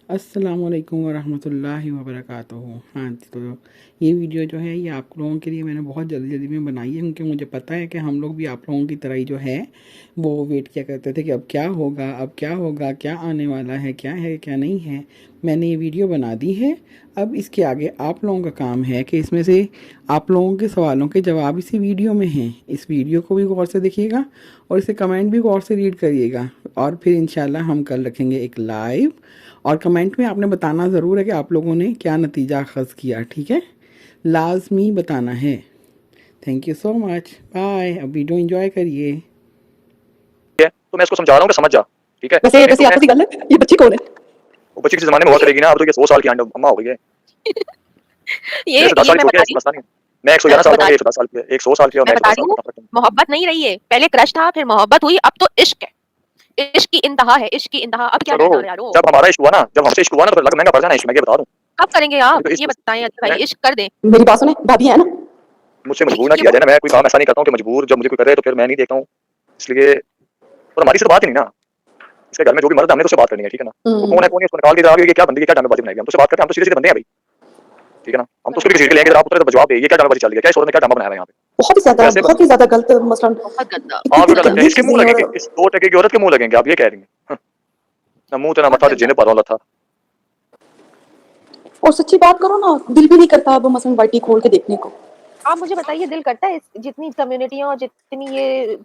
अस्सलामुअलैकुम वरहमतुल्लाहि वबरकातुहू। हाँ जी, तो ये वीडियो जो है ये आप लोगों के लिए मैंने बहुत जल्दी जल्दी में बनाई है, क्योंकि मुझे पता है कि हम लोग भी आप लोगों की तरह ही जो है वो वेट किया करते थे कि अब क्या होगा, अब क्या होगा, क्या आने वाला है, क्या नहीं है। मैंने ये वीडियो बना दी है। अब इसके आगे आप लोगों का काम है कि इसमें से आप लोगों के सवालों के जवाब इसी वीडियो में हैं। इस वीडियो को भी गौर से देखिएगा और इसे कमेंट भी गौर से रीड करिएगा, और फिर इंशाल्लाह हम कल रखेंगे एक लाइव। और कमेंट में आपने बताना ज़रूर है कि आप लोगों ने क्या नतीजा अखज़ किया, ठीक है? लाजमी बताना है। Thank you so much, bye. अब वीडियो एंजॉय करिए। तो मैं इसको समझा रहा हूँ कि समझ जा, ठीक है? वैसे वैसे आपको गल है, ये बच्ची कौन है? वो बच्ची किसी जमाने में हुआ करेगी ना, अब तो ये 100 साल की अम्मा हो गई है। मेरे से 10 ये साल मैं छोटी बता है, रही मसला नहीं है। मैं 111 साल का हूँ, बता ये 110 साल की है। 100 साल की है और मैं मैं बता 110 रही साल हूँ, का। मोहब्बत नहीं रही है। पहले क्रश था, फिर मोहब्बत हुई, अब तो इश्क है। इश्क की इंतहा है, इश्क की इंतहा। अब क्या चलो, करना है यारो? जब हमारा इश्क हुआ ना, जब हमसे इश्क हुआ ना, तो लग महंगा पड़ जाना इश्क, मैं ये बता दूं। कब करेंगे अभी आप? तो ये इश्क बताएं अली भाई, मैं इश्क कर दें। मेरी बात सुने, भाभी है ना? मुझसे मजबूर ना ये किया जाए ना, मैं कोई काम ऐसा नहीं करता हूँ कि मजबूर जब मुझे कोई करे तो फिर मैं नहीं देखता हूँ। इसलिए और हमारी सिर्फ बात ही नहीं ना, इसके घर में जो भी मर्द है हमने तो उससे बात करनी है, ठीक है ना? वो कौन है कौन है, उसको निकाल के जरा, ये क्या बंदी, ये क्या ड्रामेबाजी बनाएगी? हम तो उससे बात करते हैं, हम तो सीधे सीधे बंदे हैं भाई, ठीक है ना? हम तो उसको भी घसीट के लेंगे, जरा आप उतरे तो जवाब दे, ये क्या ड्रामेबाजी चल रही है, क्या इस औरत ने क्या ड्रामा बनाया है यहाँ पे? वैसे बहुत ही ज्यादा गलत मसला। बहुत गंदा। आपको इतनी क्या लगता है गंदी इसके मुंह चीजें। लगेंगे, और इस 2 टके की औरत के मुंह लगेंगे, आप ये कह रही हैं? हाँ, ना मुंह तो ना बहुत मत्था, तो गंदा। जिन्हें पता था। और सच्ची बात करो ना, दिल भी नहीं करता अब मसलन वाईटी खोल के देखने को। आप मुझे बताइए, दिल करता है जितनी कम्युनिटियां और जितनी ये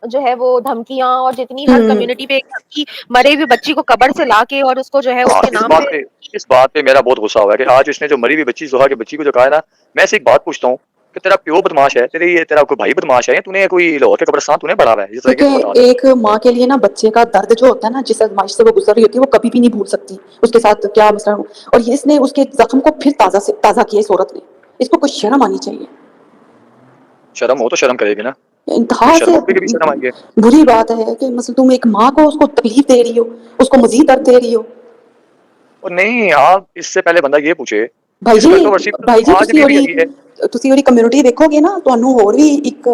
जो है वो धमकियां, और जितनी हर कम्युनिटी पे एक धमकी, मरे हुए बच्ची को कब्र से लाके और उसको जो है हाँ, उसके नाम पे। इस बात पे मेरा बहुत गुस्सा हुआ है कि आज इसने जो मरी हुई बच्ची, ज़ुहा की बच्ची को जो कहा है ना, मैं से एक बात पूछता हूँ कि तेरा प्यो बदमाश है, तेरा कोई भाई बदमाश है, या तूने कोई लाहौर के कब्रिस्तान तूने बढ़ा हुआ है? इस तरीके से बता क्योंकि दे। एक माँ के लिए ना बच्चे का दर्द जो होता है ना, जिस आजमाइश से वो गुजर रही होती है, वो कभी भी नहीं भूल सकती उसके साथ क्या मसला हो। और ये इसने उसके जख्म को फिर ताजा किया इस औरत ने। इसको कुछ शर्म आनी चाहिए। शर्म हो तो शर्म करेगी ना, इंतहा ये से शर्मों पे भी शर्म आई है। बुरी बात है कि मतलब तुम एक माँ को उसको तकलीफ दे रही हो, उसको मजीद दर्द दे रही हो। और नहीं, आप इससे पहले बंदा ये पूछे, भाई इस जी, कंट्रोवर्सी पे तो आज भी अड़ी है। ਤੁਸੀਂ ਉਹਦੀ ਕਮਿਊਨਿਟੀ ਦੇਖੋਗੇ ਨਾ, ਤੁਹਾਨੂੰ ਹੋਰ ਵੀ ਇੱਕ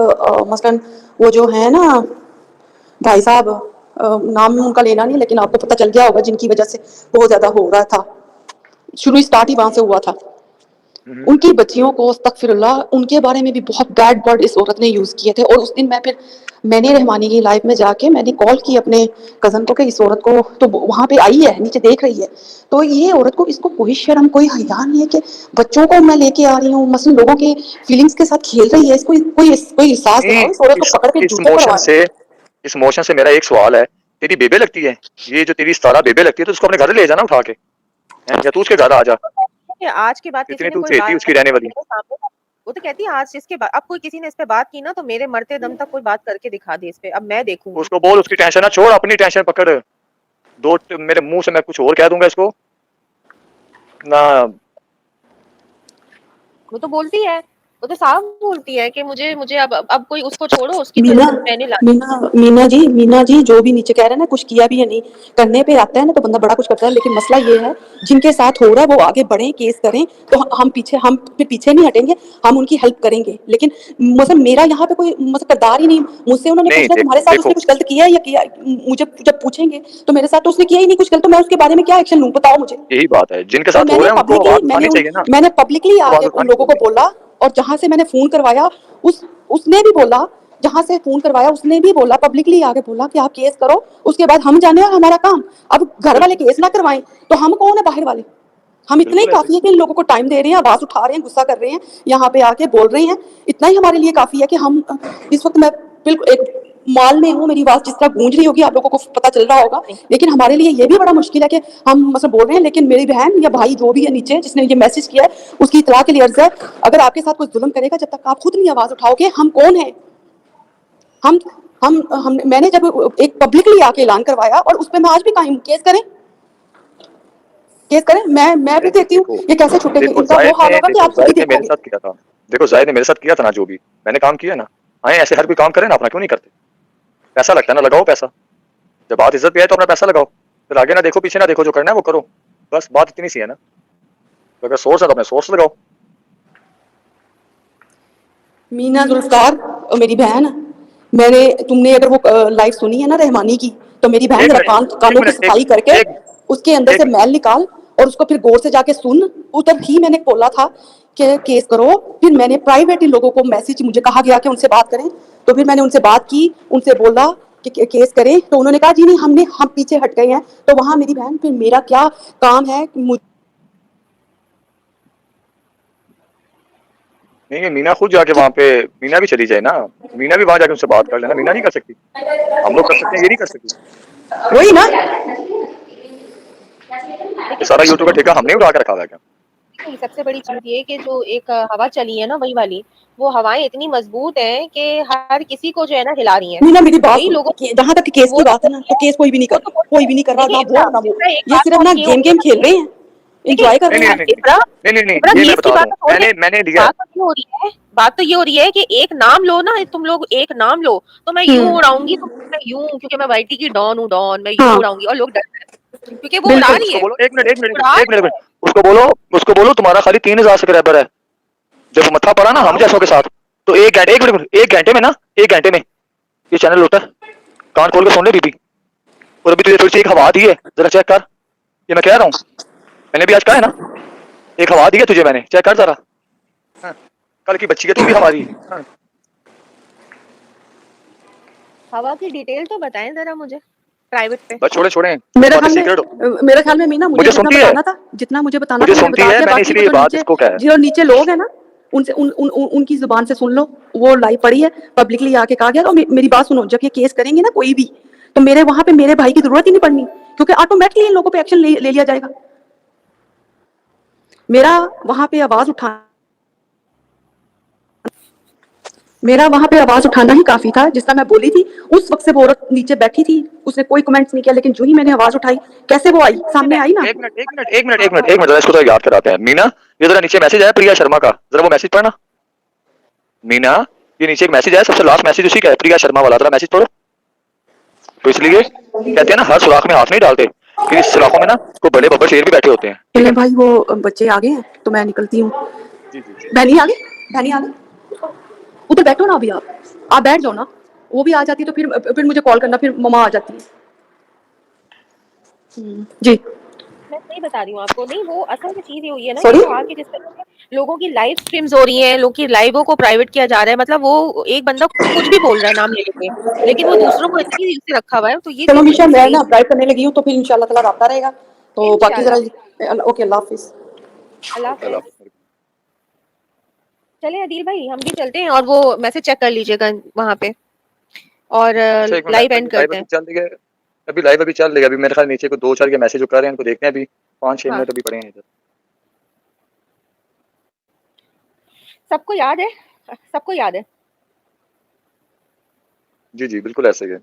मसलन वो जो है ना भाई साहब, नाम उनका लेना नहीं, लेकिन आपको पता चल गया होगा जिनकी वजह से बहुत ज्यादा हो रहा था। शुरू स्टार्ट ही वहां से हुआ था। उनकी बच्चियों को अस्तगफिरुल्लाह, उनके बारे में भी बहुत बैड वर्ड इस औरत ने यूज किए थे। और उस दिन मैंने रहमानी की लाइफ में जाके मैंने कॉल की अपने कजन को कि इस औरत को, तो वहां पे आई है, नीचे देख रही है। तो ये औरत को, इसको कोई शर्म कोई हया नहीं है कि बच्चों को मैं लेके आ रही हूँ, मसलन लोगों के फीलिंग्स के साथ खेल रही है। इसको कोई एहसास नहीं, दिलाओ, इस औरत को पकड़ के इस जूते मोशन पड़वाए। से इस मोशन से मेरा एक सवाल है, तेरी बेबे लगती है ये, जो तेरी सारा बेबे लगती है, तो उसको अपने घर ले जाना उठा के, हैं? या तू उसके घर आ जा, आज के बाद किसी इतनी ने तू कोई चहेती बात उसकी रहने वाली। मेरे सामने, वो तो कहती है आज इसके बाद अब कोई किसी ने इस पे बात की ना, तो मेरे मरते दम तक कोई बात करके दिखा दे इस पे, अब मैं देखूंगी। उसको बोल उसकी टेंशन ना छोड़, अपनी टेंशन पकड़। मेरे मुंह से मैं कुछ और कह दूंगा इसको ना। वो तो बोलती है, वो तो साफ बोलती है कि मुझे मुझे अब कोई उसको छोड़ो, उसकी तो मीना, इज्जत मैंने ला। मीना जी जो भी नीचे कह रहे हैं ना, कुछ किया भी है नहीं। करने पे आता है ना तो बंदा बड़ा कुछ करता है, लेकिन मसला ये है जिनके साथ हो रहा है वो आगे बढ़े, केस करें, तो हम फिर पीछे नहीं हटेंगे, हम उनकी हेल्प करेंगे। लेकिन मतलब मेरा यहाँ पे कोई मतलब किरदार ही नहीं। मुझसे उन्होंने नहीं, पूछना तुम्हारे साथ उसने देखो, कुछ गलत किया है या किया। मुझे जब पूछेंगे तो मेरे साथ तो उसने किया ही नहीं कुछ गलत, तो मैं उसके बारे में क्या एक्शन लूँ, बताओ मुझे। यही बात है, जिनके और साथ हो रहे हैं उनको आवाज उठानी चाहिए ना, मैंने पब्लिकली उनको आवाज आके उन उठानी लोगों को चाहिए। बोला। और जहां से मैंने फोन करवाया, उसने भी बोला, जहां से फोन करवाया उसने भी बोला, पब्लिकली आके बोला कि आप केस करो, उसके बाद हम जाने और हमारा काम। अब घर वाले बिल्कुल, केस ना करवाएं तो हम कौन है बाहर वाले? हम इतने ही बिल्कुल ऐसे। काफी है कि इन लोगों को टाइम दे रहे हैं, आवाज उठा रहे हैं, गुस्सा कर रहे हैं, यहाँ पे आके बोल रहे हैं। इतना ही हमारे लिए काफी है कि हम इस वक्त, मैं बिल्कुल एक मॉल में हूँ, मेरी आवाज जिस तरह गूंज रही होगी आप लोगों को पता चल रहा होगा। लेकिन हमारे लिए ये भी बड़ा मुश्किल है कि हम मतलब बोल रहे हैं, लेकिन मेरी बहन या भाई जो भी है नीचे जिसने ये मैसेज किया है, उसकी इतला के लिए अर्ज है, अगर आपके साथ कोई जुल्म करेगा, जब तक आप खुद नहीं आवाज उठाओगे, हम कौन है? हम हम मैंने जब एक पब्लिकली आके ऐलान करवाया, और उस पर मैं आज भी कायम, केस करें, मैं भी देती हूँ। देखो, ये कैसे छूटेंगे? इनका वो हाल होगा कि आप खुद ही जाहिद ने मेरे देखोगे। साथ किया था। देखो, जाहिद ने मेरे साथ किया था ना, जो भी मैंने काम किया ना, आए ऐसे हर कोई काम करे ना अपना, क्यों नहीं करते? पैसा लगता है ना, लगाओ पैसा। जब बात इज्जत पे है तो अपना पैसा लगाओ, फिर आगे ना देखो पीछे ना देखो, जो करना है वो करो। बस बात इतनी सी है ना, तो अगर सोर्स है तो अपने सोर्स लगाओ। मीना जुल्फकार और मेरी बहन, मैंने तुमने अगर वो लाइव सुनी है ना रहमानी की, तो मेरी बहन एक जरा मिनट एक कानों की मिनट सफाई करके एक उसके अंदर एक से मिनट मैल निकाल और उसको फिर गौर से जाके सुन। उधर ही मैंने बोला था कि केस करो। फिर मैंने प्राइवेट इन लोगों को मैसेज, मुझे कहा गया कि उनसे बात करें, तो फिर मैंने उनसे बात की, उनसे बोला कि केस करें, तो उन्होंने कहा जी नहीं, हम पीछे हट गए हैं। तो वहां मेरी बहन, फिर मेरा क्या काम है? नहीं, मीना खुद जाके वहां पे, मीना भी चली जाए ना, मीना भी वहां जाके उनसे बात कर लेना। मीना नहीं कर सकती? हम लोग कर सकते हैं, ये नहीं कर सकती? वही ना। ये सारा यूट्यूब का ठेका हमने उठा के रखा हुआ है क्या? नहीं, सबसे बड़ी चीज ये कि जो एक हवा चली है ना, वही वाली, वो हवाएं इतनी मजबूत हैं कि हर किसी को जो है ना हिला रही हैं। मीना मेरी बात कई सुन, लोगों जहां तक केस वो की तो बात है ना, बोलती तो है, केस कोई भी नहीं वो कर, तो बोलती कोई है। भी नहीं कर रहा, देखिए ना इब्रा, वो ना वो। इब्रा एक ये बात सिर्फ तो ना ये गेम होती है गेम ना, खेल रहे हैं, देखिए एंजॉय कर नहीं रहे नहीं हैं। नहीं इब्रा, नहीं नहीं नहीं इब्रा ये मैं केस की बता बात दूं, तो छोड़ दे। मैंने लिया है। बात तो ये हो रही है, बात तो ये हो रही है कि एक नाम लो ना, तुम लोग एक नाम लो, तो मैं यूं उड़ाऊंगी, तो मैं यूं, क्योंकि मैं वाईटी की डॉन हूँ, डॉन, मैं यूं हाँ उड़ाऊंगी और लोग डर रहे हैं, क्योंकि वो उड़ा बिल्कुल। रही उसको है, बोलो, एक मिनट एक मिनट उड़ा एक मिनट एक रही मिनट, है। उसको बोलो तुम्हारा खाली 3000 सब्सक्राइबर है। जब मत्था पड़ा ना हम जैसों के साथ, तो एक घंटे में ना, एक घंटे में ये चैनल लुटा। कान खोल के सुन ले बीबी। और अभी तुझे थोड़ी सी एक हवा दी है, जरा चेक कर। ये मैं कह रहा हूँ, मैंने भी आज कहा है ना, एक हवा दी है तुझे मैंने, चेक कर जरा। हाँ, कल की बच्ची है तू भी हमारी। हाँ, हवा की डिटेल तो बताएं जरा मुझे प्राइवेट पे। बस छोड़े छोड़े, मेरे बातें ख्याल में सीक्रेट हो। मेरे ख्याल में मीना, मुझे मुझे जितना सुनती है, बताना था, जितना मुझे बताना मुझे था मैंने सुनती बता है, दिया। मैंने बाकी वो इसलिए ये जो बात नीचे, इसको कहा है। जो नीचे लोग हैं ना, उनसे उनकी जुबान से सुन लो। वो लाइव पड़ी है, पब्लिकली आके कहा गया। तो मेरी बात सुनो, जब ये केस करेंगे ना कोई भी, तो मेरे वहां पे मेरे भाई की जरूरत ही नहीं पड़नी, क्योंकि ऑटोमेटिकली इन लोगों पे एक्शन ले लिया जाएगा। मेरा वहां पे आवाज उठा मेरा वहां पे आवाज उठाना ही काफी था। जिस तरह मैं बोली थी, उस वक्त से वो औरत नीचे बैठी थी, उसने कोई कमेंट्स नहीं किया, लेकिन जो ही मैंने आवाज उठाई, कैसे वो आई, सामने आई ना। जरा इसको जरा याद कराते हैं। मीना, ये जरा नीचे मैसेज आया प्रिया शर्मा का, जरा वो मैसेज पढ़ना। मीना, ये नीचे एक मैसेज आया, सबसे लास्ट मैसेज उसी का है, प्रिया शर्मा वाला, जरा मैसेज पढ़ो। तो इसलिए कहते हैं ना, हर सुराख में हाथ नहीं डालते, फिर इस सुराखों में ना कोई बड़े बब्बर शेर भी बैठे होते हैं, ठीक चले है? भाई, वो बच्चे आ गए हैं, तो मैं निकलती हूँ। जी जी जी। बहनी आ गई, बहनी आ गई। उधर बैठो ना, अभी आप बैठ जाओ ना। वो भी आ जाती तो फिर मुझे कॉल करना, फिर मम्मा आ जाती। जी मैं सही बता रही हूँ आपको। नहीं, वो असल में चीज ये हुई है ना कि सॉरी। वो आके जिस तरह से लोगों की लाइव स्ट्रीम्स हो रही हैं, लोगों की लाइवों को प्राइवेट किया जा रहा है, मतलब वो एक बंदा कुछ भी बोल रहा है नाम ले लेके, लेकिन वो दूसरों को इतनी से रखा हुआ है, तो ये चलो चीज मिशा, बिल्कुल मैं सही ना नहीं ड्राइव करने लगी हूँ, तो फिर इंशाल्लाह ताला रब्ता रहेगा। है। तो बाकी जरा, इंशाल्लाह। ओके, अल्लाह हाफिज। अल्लाह ओके, अल्लाह हाफिज। हाफ़िज़। चले अदील भाई, हम भी चलते हैं, और वो मैसेज चेक कर लीजिएगा वहां पे, और अच्छा एक लाइव मिनट, एंड लाइव करते अभी हैं। चल रही है, अभी लाइव अभी चल रही है, अभी मेरे ख्याल नीचे को दो चार के मैसेज जो कर रहे हैं उनको देखते हैं, अभी 5-6 हाँ, मिनट अभी पड़े हैं इधर। सबको याद है, सबको याद है। जी जी बिल्कुल ऐसे ही है।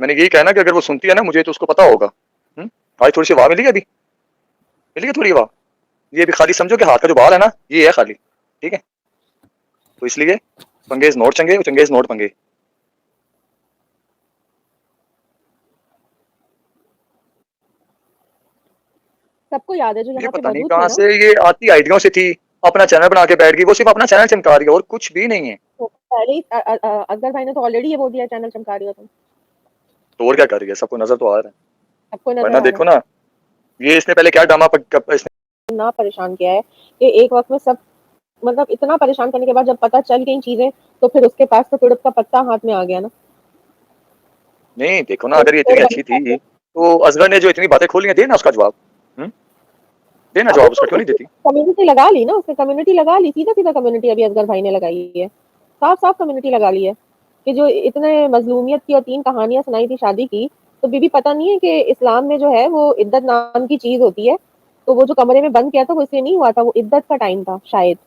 मैंने यही कहना कि अगर वो सुनती है ना मुझे, तो उसको पता होगा। आज थोड़ी सी हवा मिली है, अभी मिली है थोड़ी हवा। ये भी खाली समझो कि हाथ का जो बाल है ना, ये है खाली, ठीक है? तो इसलिए पंगेज नोट चंगे, चंगेज नोट पंगे। सबको याद है जो मुझे यहाँ पे पता नहीं मौजूद थे कहाँ ना। से ये आती आइडियों से थी, अपना चैनल बना के बैठ गई, वो सिर्फ अपना चैनल चमका रही है और कुछ भी नहीं है। तो पहले ही असगर भाई ने तो ऑलरेडी ये बोल दिया, चैनल चमका रही हो तुम। तो और क्या कर रही है, सबको नजर तो आ रहा है। सबको नजर वरना आ रहा देखो ना, ये इसने पहले क्या ड्रामा इसने। है ना, परेशान किया है कि एक वक्त में सब, मतलब इतना परेशान करने के बाद जब पता चल गई चीजें, तो फिर उसके पास तो तुड़प का पत्ता हाथ में आ गया ना। नहीं देखो ना, तो अगर ये इतनी फिर अच्छी थी, तो असगर ने जो इतनी बातें खोली हैं, देना उसका जवाब। हम्म देना अब जवाब उसका, उसने क्यों नहीं देती? कम्युनिटी लगा ली ना, उसने कम्युनिटी लगा ली, सीधा सीधा कम्युनिटी अभी असगर भाई ने लगाई है, साफ साफ कम्युनिटी लगा ली है कि जो इतने मजलूमियत की और 3 कहानियां सुनाई थी शादी की, तो बीबी पता नहीं है कि इस्लाम में जो है वो इद्दत नाम की चीज होती है। तो वो जो कमरे में बंद किया था वो इसलिए नहीं हुआ था, वो इद्दत का टाइम था शायद।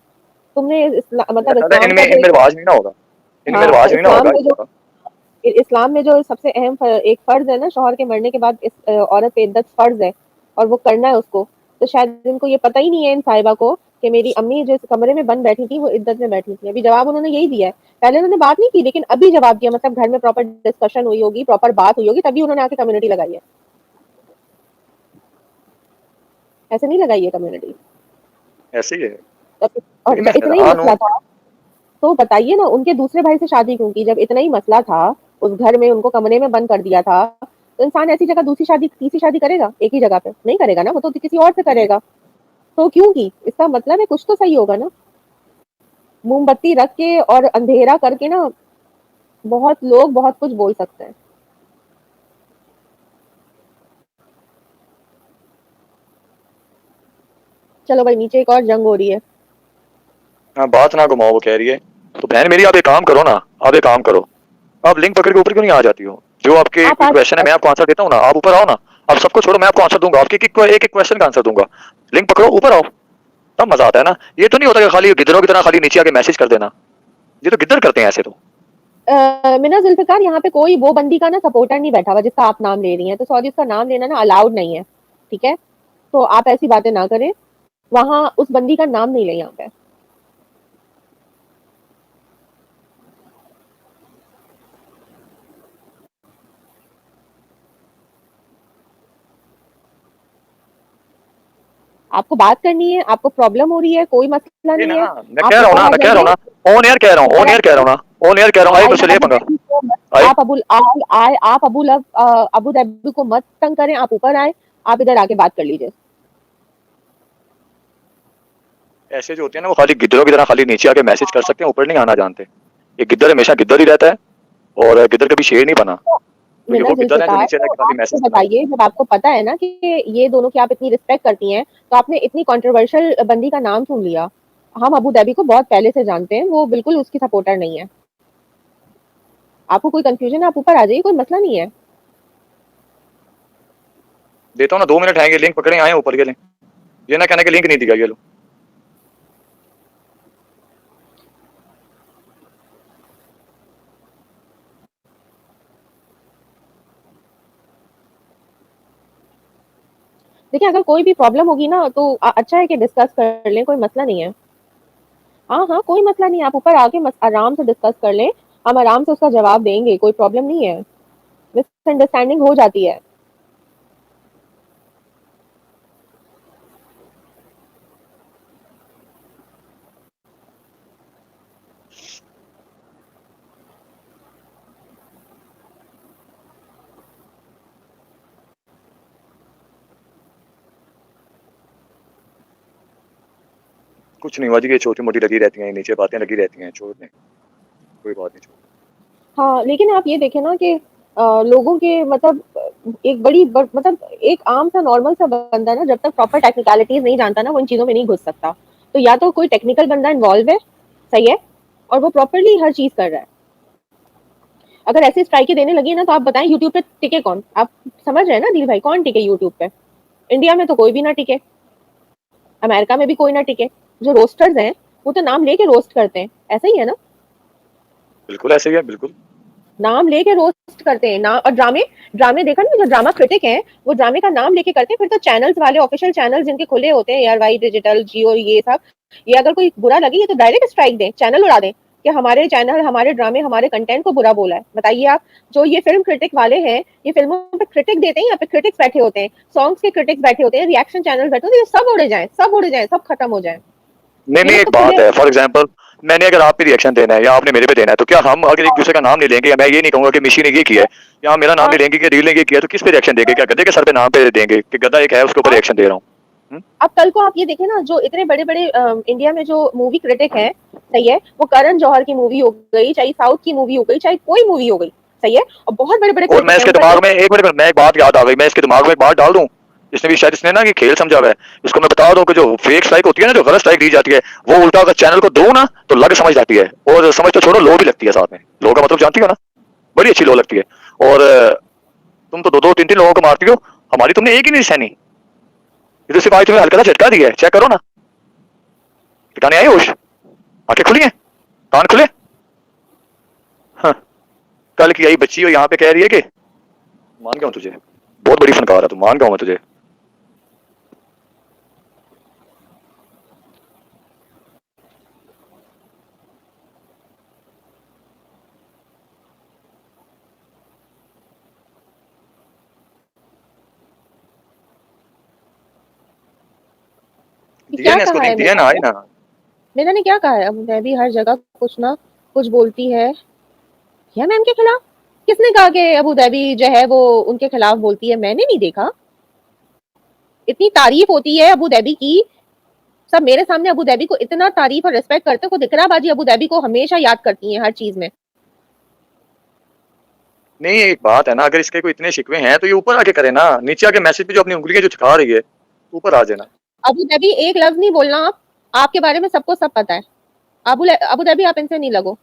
तुमने मेरा मतलब ख्याल है इस्लाम इनमें का जो इनमें रिवाज नहीं ना होगा, इनमें हाँ, रिवाज नहीं ना होगा इस तरह। इस्लाम में जो सबसे अहम एक फर्ज है ना, शौहर के मरने के बाद इस औरत पे इद्दत फर्ज है, और वो करना है उसको। तो शायद इनको ये पता ही नहीं है इन साहिबा को कि मेरी अम्मी जो इस कमरे में बंद बैठी थी वो इद्दत में बैठी थी। अभी जवाब उन्होंने यही दिया है, पहले उन्होंने बात नहीं की, लेकिन अभी जवाब दिया, मतलब घर में प्रॉपर डिस्कशन हुई होगी, प्रॉपर बात हुई होगी, तभी उन्होंने आके कम्युनिटी लगाई है। ऐसे नहीं लगाई है कम्युनिटी। ऐसे ही है, और लेकिन मैं इतना ही हैरान हूँ। मसला था, तो बताइए ना उनके दूसरे भाई से शादी क्यों की? जब इतना ही मसला था, उस घर में उनको कमरे में बंद कर दिया था, तो इंसान ऐसी जगह दूसरी शादी, तीसरी शादी करेगा एक ही जगह पे? नहीं करेगा ना, वो तो किसी और से करेगा। तो क्यों की? इसका मतलब है कुछ तो सही होगा ना। मोमबत्ती रख के और अंधेरा करके ना बहुत लोग बहुत कुछ बोल सकते हैं। चलो भाई नीचे एक और जंग हो रही है। हाँ बात ना घुमाओ, वो कह रही है। तो बहन मेरी आप एक काम करो ना, आप एक काम करो, आप लिंक पकड़ के ऊपर क्यों नहीं आ जाती हो? जो आपके आप कोई आज क्वेश्चन है मैं आपको आंसर देता हूँ ना, आप ऊपर आओ ना। आप सबको छोड़ो, मैं आपको आंसर दूंगा, आपके एक एक क्वेश्चन का आंसर दूंगा। लिंक पकड़ो, ऊपर आओ, तब मजा आता है ना। ये तो नहीं होता कि खाली गिद्धरों की तरह खाली नीचे आके मैसेज कर देना। ये तो गिद्धर करते हैं ऐसे तो। मिना जुल्फिकार, यहाँ पे कोई वो बंदी का ना सपोर्टर नहीं बैठा हुआ जिसका आप नाम ले रही हैं, तो सॉरी उसका नाम लेना ना अलाउड नहीं है, ठीक है? तो आप ऐसी बातें ना करें, वहां उस बंदी का नाम नहीं ले यहाँ पे। आपको बात करनी है, आपको प्रॉब्लम हो रही है, कोई मसला ये नहीं ना, है। मैं आप कह रहा हूँ ऊपर ना, आ मैं कह रहा हूँ जाइए, ना, ऑन एयर कह रहा हूँ, ऊपर ऑन आ एयर कह रहा हूँ ना, ऑन एयर कह रहा हूँ, आए आए मुझसे ले अबू पंगा। धाबी को मत, आए आप अबुल आए आए आप अबू धाबी को मत तंग करें, आप ऊपर आए, आप इधर आके बात कर लीजिए। ऐसे जो होते हैं ना, वो खाली गिद्धरों की तरह खाली नीचे आके मैसेज कर सकते हैं, ऊपर नहीं आना जानते। ये गिद्धर हमेशा गिद्धर ही रहता है, और गिद्धर कभी शेर नहीं बना। तो ये मिना वो गिद्धर है जो जुल्फिकार, नीचे रह तो के खाली आप मुझे मैसेज कर रहा होता बताइए, जब आपको पता है ना कि ये दोनों की आप इतनी रिस्पेक्ट करती हैं, तो आपने इतनी कंट्रोवर्शियल बंदी का नाम क्यों लिया? हम अबू धाबी को बहुत पहले से जानते हैं, वो बिल्कुल उसकी सपोर्टर नहीं है। आपको कोई कंफ्यूजन है, आप ऊपर आ जाइए, कोई मसला नहीं है। है। देता हूँ ना, 2 मिनट आएंगे, लिंक पकड़े आए ऊपर के लिंक। ये ना कहने के लिंक नहीं दिया, ये लो। देखिए अगर कोई भी प्रॉब्लम होगी ना तो अच्छा है कि डिस्कस कर लें, कोई मसला नहीं है। हाँ हाँ कोई मसला नहीं है, आप ऊपर आके आराम से डिस्कस कर लें, हम आराम से उसका जवाब देंगे, कोई प्रॉब्लम नहीं है। मिसअंडरस्टैंडिंग हो जाती है। कुछ नहीं हुआ जी, ये छोटी मोटी लगी रहती हैं, नीचे बातें लगी रहती हैं, छोड़ दें, कोई बात नहीं, छोड़। हाँ, लेकिन आप ये देखें ना कि लोगों के मतलब मतलब एक आम सा नॉर्मल सा बंदा ना जब तक प्रॉपर टेक्निकलिटीज नहीं जानता ना वो इन चीजों में नहीं घुस सकता। तो या तो कोई टेक्निकल बंदा इन्वॉल्व है, सही है, और वो प्रॉपरली हर चीज कर रहा है। अगर ऐसे स्ट्राइकें देने लगी ना तो आप बताएं यूट्यूब पे टिके कौन? आप समझ रहे हैं ना दिल भाई, कौन टिके यूट्यूब पे? इंडिया में तो कोई भी ना टिके, अमेरिका में भी कोई ना टिके। जो रोस्टर्स हैं वो तो नाम लेके रोस्ट करते हैं, ऐसा ही है ना? बिल्कुल ऐसे ही है, बिल्कुल। नाम लेके रोस्ट करते हैं ना। और ड्रामे ड्रामे देखा ना, जो ड्रामा क्रिटिक हैं वो ड्रामे का नाम लेके करते हैं, फिर तो चैनल्स वाले ऑफिशियल चैनल जिनके खुले होते हैं, एयरवाई डिजिटल, जियो, ये सब, ये अगर कोई बुरा लगे ये तो डायरेक्ट स्ट्राइक दें, चैनल उड़ा दें कि हमारे चैनल, हमारे ड्रामे, हमारे कंटेंट को बुरा बोला है। बताइए आप, जो ये फिल्म क्रिटिक वाले हैं, ये फिल्मों पे क्रिटिक देते हैं, यहाँ पे क्रिटिक्स बैठे होते हैं, सॉन्ग्स के क्रिटिक्स बैठे होते हैं, रिएक्शन चैनल बैठे होते हैं, ये सब उड़े जाए, सब उड़ जाए, सब खत्म हो जाए। नहीं ये नहीं, लोग एक तो खुले। बात है, फॉर एग्जांपल मैंने अगर आप पे रिएक्शन देना है या आपने मेरे पे देना है, तो क्या हम अगर एक दूसरे का नाम नहीं लेंगे, या मैं ये नहीं कहूंगा कि मिशी ने ये किया है, या हम मेरा नाम हाँ, नहीं लेंगे कि रील ने ये किया, तो किस पे रिएक्शन देंगे? क्या गधे के सर पे नाम पे देंगे कि गधा एक है उसके ऊपर हाँ, रिएक्शन दे रहा हूँ? अब कल को आप ये देखें ना, जो इतने बड़े बड़े इंडिया में जो मूवी क्रिटिक हैं, सही है, वो करण जौहर की मूवी हो गई, चाहे साउथ की मूवी हो गई, चाहे कोई मूवी हो गई, सही है, और बहुत बड़े बड़े और मैं क्रिटिक हैं इसके ऊपर से। दिमाग में एक मिनट, मैं एक बात याद आ गई, मैं इसके दिमाग में एक बात डाल दूं। इसने भी शायद इसने ना कि खेल समझा हुआ है, इसको मैं बता दूं कि जो फेक स्ट्राइक होती है ना, जो गलत स्ट्राइक दी जाती है, वो उल्टा अगर चैनल को दो ना तो लग समझ जाती है, और समझ तो छोड़ो, लो भी लगती है साथ में। लो का मतलब जानती हो ना, बड़ी अच्छी लो लगती है। और तुम तो दो दो तीन तीन लोगों को मारती हो, हमारी तुमने एक ही नहीं सहनी। ये तो सिर्फ आज तुम्हें हल्का सा झटका दिया है, चेक करो ना। ठिकाने आई होश? आंखें खुली हैं? कान खुले? हाँ, कल की आई बच्ची हो यहाँ पे कह रही है कि मान गया हूँ तुझे, बहुत बड़ी फनकार है तू, मान गया हूँ मैं तुझे। कि दिया क्या ना इसको कहा लिंक, है दिया मेरा ना, आई को? ना। मीना ने क्या कहा है? अबू धाबी हर जगह कुछ ना कुछ बोलती है या मैम के खिलाफ। किसने कहा कि अबू धाबी जो है वो उनके खिलाफ बोलती है? मैंने नहीं देखा। इतनी तारीफ होती है अबू धाबी की, सब मेरे सामने अबू धाबी को इतना तारीफ और रिस्पेक्ट करते हो, दिख रहा बाजी अबू धाबी को हमेशा याद करती हैं हर चीज में। नहीं एक बात है ना, अगर इसके कोई इतने शिकवे हैं तो ये ऊपर आके करे ना, नीचे आके मैसेज पे जो अपनी उंगलियां जो छिपा रही है ऊपर आ जाना। अबू धाबी एक लफ्ज नहीं बोलना आप, आपके बारे में सबको सब पता है। अबू धाबी आप इनसे नहीं लगो।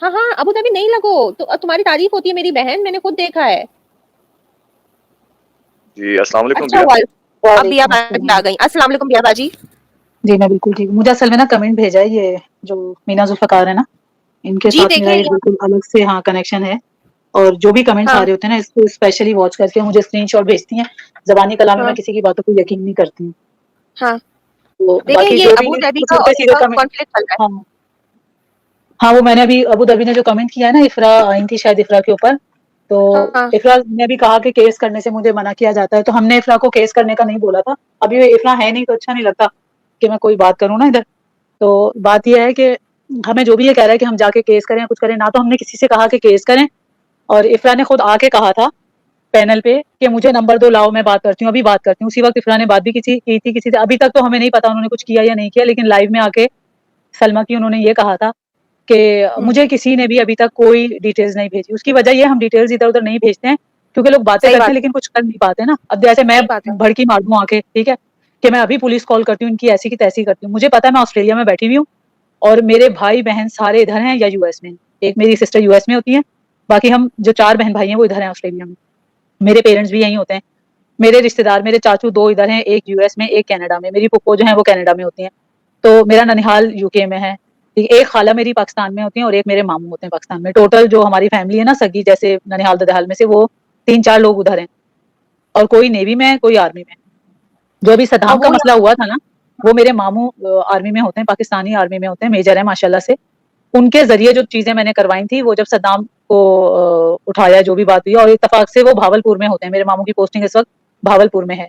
हाँ हाँ अबू धाबी नहीं लगो, तो तुम्हारी तारीफ होती है मेरी बहन, मैंने खुद देखा है। जी अस्सलाम वालेकुम अच्छा भैया। हुआ अब बिया बाजी आ गई। अस्सलाम वालेकुम बिया बाजी। जी मैं बिल्कुल ठीक हूँ। मुझे असल में ना कमेंट भेजा है ये जो मीना जुल्फ़िकार है ना, इनके जी साथ मेरा देखें एक बिल्कुल अलग से हाँ कनेक्शन है। और जो भी कमेंट्स आ हाँ रहे होते हैं ना, इसको स्पेशली वॉच करके मुझे स्क्रीनशॉट भेजती हैं। ज़बानी कलाम में हाँ मैं किसी की बातों को यकीन नहीं करती हूँ। हाँ तो देखें बाकी ये जो भी अबू धाबी कुछ का और उल्टे-सीधे इनका कमेंट, कॉन्फ्लिक्ट चल रहा है। हाँ, हाँ, वो मैंने अभी अबू धाबी ने जो कमेंट किया है ना, इफ़रा आई थी शायद इफ़रा के ऊपर, तो हाँ इफ़रा ने भी कहा कि केस करने से मुझे मना किया जाता है, तो हमने इफ़रा को केस करने का नहीं बोला था। अभी इफ़रा है नहीं तो अच्छा नहीं लगता कि मैं कोई बात करूँ ना इधर। तो बात ये है कि हमें जो भी ये कह रहा है कि हम जाके केस करें या कुछ करें, ना तो हमने किसी से कहा कि केस करें, और इफ़रा ने खुद आके कहा था पैनल पे कि मुझे नंबर दो, लाओ मैं बात करती हूँ, अभी बात करती हूँ। उसी वक़्त इफ़रा ने बात भी की थी किसी से। अभी तक तो हमें नहीं पता उन्होंने कुछ किया या नहीं किया, लेकिन लाइव में आके सलमा की उन्होंने ये कहा था कि मुझे किसी ने भी अभी तक कोई डिटेल्स नहीं भेजी। उसकी वजह ये हम डिटेल्स इधर-उधर नहीं भेजते हैं क्योंकि लोग बातें सही करते बात हैं लेकिन कुछ कर नहीं पाते ना। अब जैसे मैं सही बात है। भड़की मार दूँ आके, ठीक है? कि मैं अभी पुलिस कॉल करती हूँ, इनकी ऐसी की तैसी करती हूँ। मुझे पता है मैं ऑस्ट्रेलिया में बैठी हुई हूँ और मेरे भाई-बहन सारे इधर हैं या यूएस में। एक मेरी सिस्टर यूएस में होती है, बाकी हम जो 4 बहन-भाई हैं वो इधर हैं ऑस्ट्रेलिया में। मेरे पेरेंट्स भी यहीं होते हैं। मेरे रिश्तेदार, मेरे चाचू 2 इधर हैं, एक यूएस में, एक कनाडा में। मेरी फूफो जो हैं वो कनाडा में होती हैं। तो मेरा ननिहाल यूके में है। ठीक, एक खाला मेरी पाकिस्तान में होती हैं और एक मेरे मामू होते हैं पाकिस्तान में। टोटल जो हमारी फैमिली है ना सगी, जैसे ननिहाल ददहाल में से, वो 3-4 लोग उधर हैं और कोई नेवी में है, कोई आर्मी में। जो अभी सद्दाम का अबू मसला हुआ था ना, वो मेरे मामू आर्मी में होते हैं, पाकिस्तानी आर्मी में होते हैं, मेजर हैं माशाल्लाह से। उनके ज़रिए जो चीज़ें मैंने करवाई थी, वो जब सद्दाम को उठाया, जो भी बात हुई, और इत्तेफाक से वो भावलपुर में होते हैं। मेरे मामू की पोस्टिंग इस वक़्त भावलपुर में है।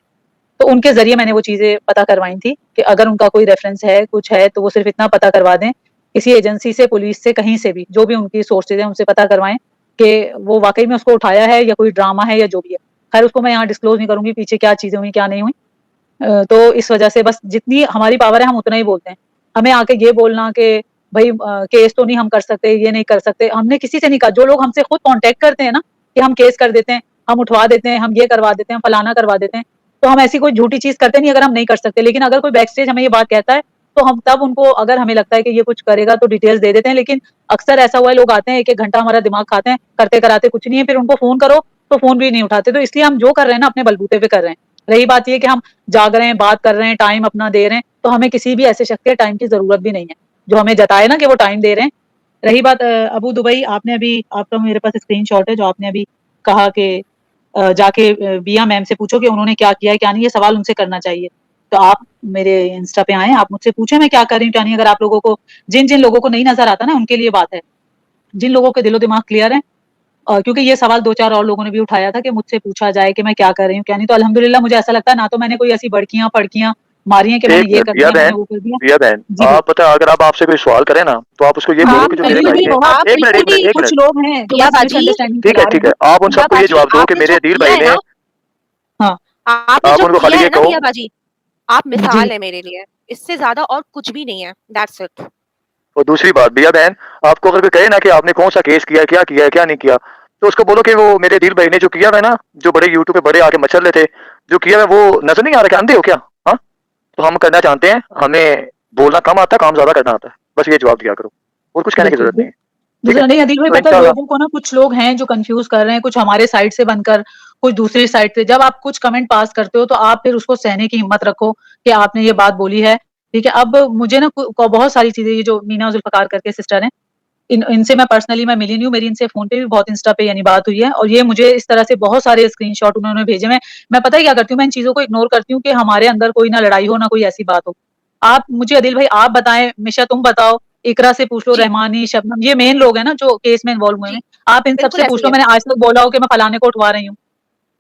तो उनके ज़रिए मैंने वो चीज़ें पता करवाई थी कि अगर उनका कोई रेफ़रेंस है, कुछ है, तो वो सिर्फ़ इतना पता करवा दें, किसी एजेंसी से, पुलिस से, कहीं से भी, जो भी उनकी सोर्सेज़ हैं, उनसे पता करवाएँ कि वो वाक़ई में उसको उठाया है या कोई ड्रामा है या जो भी है। ख़ैर उसको मैं यहाँ डिस्क्लोज़ नहीं करूँगी पीछे क्या चीज़ें हुई, क्या नहीं हुई। तो इस वजह से बस जितनी हमारी पावर है हम उतना ही बोलते हैं। हमें आके ये बोलना कि भई केस तो नहीं हम कर सकते, ये नहीं कर सकते, हमने किसी से नहीं कहा। जो लोग हमसे खुद कॉन्टैक्ट करते हैं ना कि हम केस कर देते हैं, हम उठवा देते हैं, हम ये करवा देते हैं, हम फलाना करवा देते हैं, तो हम ऐसी कोई झूठी चीज़ करते नहीं अगर हम नहीं कर सकते। लेकिन अगर कोई बैक स्टेज हमें ये बात कहता है, तो हम तब उनको, अगर हमें लगता है कि ये कुछ करेगा, तो डिटेल्स दे देते हैं। लेकिन अक्सर ऐसा हुआ है, लोग आते हैं, 1-1 घंटा हमारा दिमाग खाते हैं, करते-कराते कुछ नहीं है, फिर उनको फ़ोन करो, तो फ़ोन भी नहीं उठाते। तो इसलिए हम जो कर रहे हैं ना अपने बलबूते पे कर रहे हैं। रही बात ये कि हम जाग रहे हैं, बात कर रहे हैं, टाइम अपना दे रहे हैं, तो हमें किसी भी ऐसे शख्स के टाइम की ज़रूरत भी नहीं है, जो हमें जताए ना कि वो टाइम दे रहे हैं। रही बात अबू दुबई, आपने अभी, आपका मेरे पास स्क्रीनशॉट है जो आपने अभी कहा कि जाके बिया मैम से पूछो कि उन्होंने क्या किया है, क्या नहीं, ये सवाल उनसे करना चाहिए। तो आप मेरे इंस्टा पे आएँ, आप मुझसे पूछें मैं क्या कर रही हूँ, क्या नहीं। अगर आप लोगों को, जिन-जिन लोगों को नहीं नज़र आता ना, उनके लिए बात है। जिन लोगों के दिलो-दिमाग क्लियर है, क्योंकि ये सवाल 2-4 और लोगों ने भी उठाया था कि मुझसे पूछा जाए कि मैं क्या कर रही हूँ, क्या नहीं। तो अल्हम्दुलिल्लाह मुझे ऐसा लगता है ना तो मैंने कोई ऐसी बड़कियाँ-फड़कियाँ मारी हैं कि मैंने एक ये मिनट कर रिया दिया, मैंने बहन, वो कर दिया। रिया बहन, जी, आप पता है अगर आप आपसे कोई सवाल करें ना तो आप उसको ये बोलो आप कि जो मेरे बिल्कुल भाई भी ने, आप एक मिनट एक बिल्कुल मिनट भी, एक कुछ मिनट, लोग हैं जो बिया बस बाजी मिसअंडरस्टैंडिंग ठीक फैला है रहे ठीक हैं। है, आप उन बिया सबको ये बाजी जवाब दो कि आपने मेरे जो अदील किया भाई है ने, ना, हाँ, आपने आप जो उनको किया खाली ये है ना कहो। बिया बाजी, आप जी, मिसाल है मेरे लिए, इससे ज्यादा और कुछ भी नहीं है। That's it. और दूसरी बात बिया बहन, आपको अगर कोई कहे ना कि आपने कौन सा केस किया है क्या नहीं किया, तो उसको बोलो कि वो मेरे दिल भाई ने जो किया है ना, जो बड़े यूट्यूब पे बड़े आके मचल रहे थे, जो किया है वो नजर नहीं आ रहा, क्या अंधे हो क्या? हाँ, तो हम करना चाहते हैं, हमें बोलना कम आता है, काम ज्यादा करना आता है। बस ये जवाब दिया करो, और कुछ कहने की बिल्कुल। जरूरत नहीं है। ठीक है, दूसरा नहीं, अदील भाई तो पता है इंशाल्लाह। लोगों को ना, कुछ लोग हैं जो कंफ्यूज कर रहे हैं, कुछ हमारे साइड से बनकर, कुछ दूसरी साइड से। जब आप कुछ कमेंट पास करते हो तो आप फिर उसको सहने की हिम्मत रखो कि आपने ये बात बोली है, ठीक है। अब मुझे ना बहुत सारी चीजें, ये जो मीना जुल्फकार करके सिस्टर हैं, इनसे मैं पर्सनली मैं मिली नहीं हूँ, मेरी इनसे फोन पे भी बहुत, इंस्टा पे यानी बात हुई है, और ये मुझे इस तरह से बहुत सारे स्क्रीनशॉट उन्होंने भेजे। मैं पता है क्या करती हूँ, मैं इन चीजों को इग्नोर करती हूँ कि हमारे अंदर कोई ना लड़ाई हो, ना कोई ऐसी बात हो। आप मुझे, अदिल भाई आप बताएं, मिशा तुम बताओ, इकरा से पूछ लो, जी रहमानी, शबनम, ये मेन लोग हैं ना जो केस में इन्वॉल्व हुए जी हैं। आप इन बिल्कुल सबसे ऐसे पूछ ही लो है। मैंने आज तक बोला हो कि मैं फलाने को उठवा रही हूँ,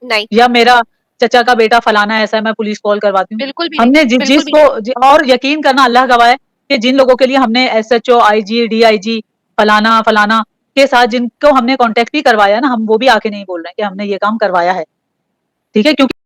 नहीं या मेरा चचा का बेटा फलाना ऐसा है, मैं पुलिस कॉल करवाती हूँ। बिल्कुल भी हमने नहीं, बिल्कुल भी जिसको और यकीन करना, अल्लाह गवाह है कि जिन लोगों के लिए हमने SHO, IG, DIG फलाना फलाना के साथ जिनको हमने कांटेक्ट भी करवाया ना, हम वो भी आके नहीं बोल रहे हैं कि हमने ये काम करवाया है, ठीक है, क्योंकि